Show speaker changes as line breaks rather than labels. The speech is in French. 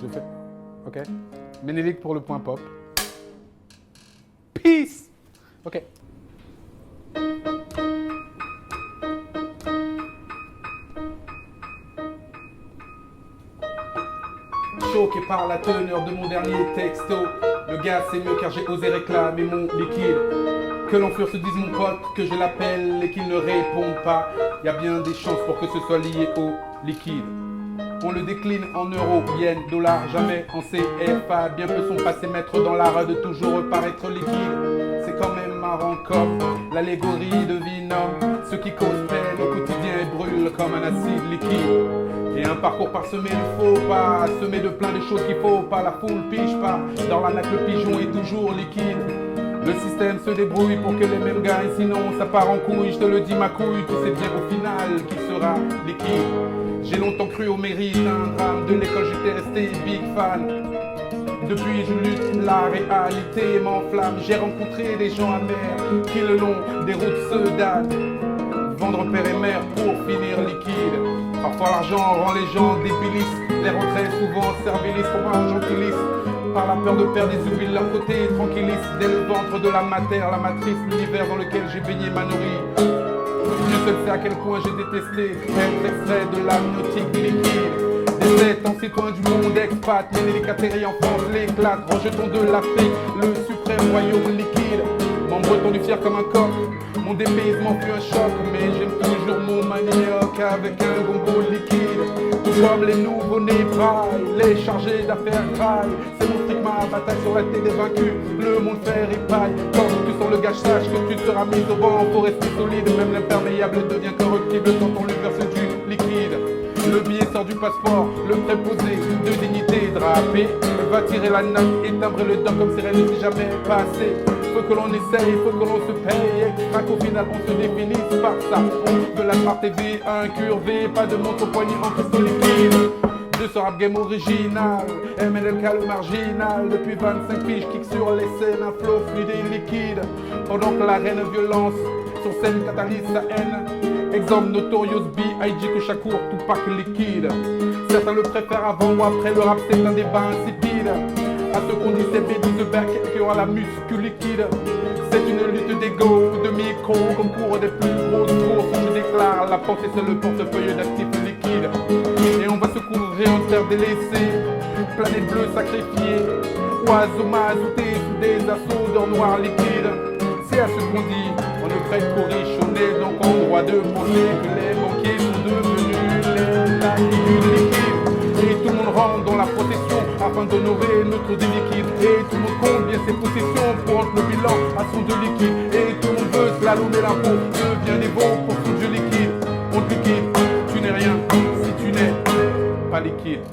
Je fais. Ok. Ménélique pour le point pop. Peace. Ok. Choqué par la teneur de mon dernier texto. Le gars c'est mieux car j'ai osé réclamer mon liquide. Que l'enflure se dise mon pote, que je l'appelle et qu'il ne réponde pas. Y a bien des chances pour que ce soit lié au liquide. On le décline en euros, yens, dollars, jamais en CFA. Bien peu sont passés maîtres dans l'art de toujours paraître liquide. C'est quand même marrant comme l'allégorie de Vinom. Ceux qui causent peine au quotidien et brûlent comme un acide liquide. Et un parcours parsemé de faux pas, semé de plein de choses qu'il faut pas. La foule pige pas, dans la nappe le pigeon est toujours liquide. Le système se débrouille pour que les mêmes gagnent, sinon ça part en couille, je te le dis ma couille, tu sais bien au final qui sera liquide. J'ai longtemps cru au mérite, un drame de l'école, j'étais resté big fan. Depuis je lutte, la réalité m'enflamme, j'ai rencontré des gens amers qui le long des routes se damnent. Vendre père et mère pour finir liquide. Parfois l'argent rend les gens débilistes, les retraits souvent servilistes pour un gentiliste. Par la peur de perdre des oublis de leur côté, tranquilliste dès le ventre de la matière, la matrice, l'univers dans lequel j'ai baigné ma nourrie. Dieu seul sait à quel point j'ai détesté être extrait de l'amniotique liquide. Des 7 ans citoyens du monde expat, Ménélique atterrit en France, l'éclate, rejetons de l'Afrique, le suprême royaume liquide. Mon breton du fier comme un coq, mon dépaysement fut un choc, mais j'aime toujours mon manioc avec un gombo liquide. Tout comme les nouveaux-nés braillent, les chargés d'affaires graillent. C'est mon fric, ma bataille sur la tête des vaincus, le monde fait ripaille. Quand tu sors le gage, sache que tu seras mis au banc, faut rester solide, même l'imperméable devient corruptible quand on lui verse du liquide. Le billet sort du passeport, le préposé de dignité drapé va tirer la nappe et timbrer le dos comme si rien ne s'est jamais passé. Faut que l'on essaye, faut que l'on se paye, extra qu'au final on se définisse par ça. On veut la Smart TV incurvée, pas de montre au poignet en cristaux liquide. De ce rap game original, MNLK le marginal. Depuis 25 piges, kick sur les scènes, un flow fluide et liquide. Pendant que la reine violence sur scène catalyse sa haine. Exemple Notorious B.I.G. que Shakur, Tupac liquide. Certains le préfèrent avant ou après le rap, c'est un débat insipide. À ceux qu'on dit c'est B12 back qui aura la muscu liquide. C'est une lutte d'ego, de micro, concours des plus grosses courses. Je déclare la pensée c'est le portefeuille d'actifs liquides. Et on va se couvrir en terre délaissée, planète bleue sacrifiée, oiseaux mazoutés sous des assauts d'or noir liquide. C'est à ce qu'on dit, on ne prête qu'aux riches, on est donc en droit de penser que les banquiers sont devenus les latitudes liquides. Et tout le monde rentre dans la procession afin d'honorer notre dé liquide. Et tout le monde compte bien ses possessions pour rendre le bilan à son de liquide. Et tout le monde veut slalomer l'impôt, devient des veaux pour son dieu liquide. On te liquide, tu n'es rien si tu n'es pas liquide.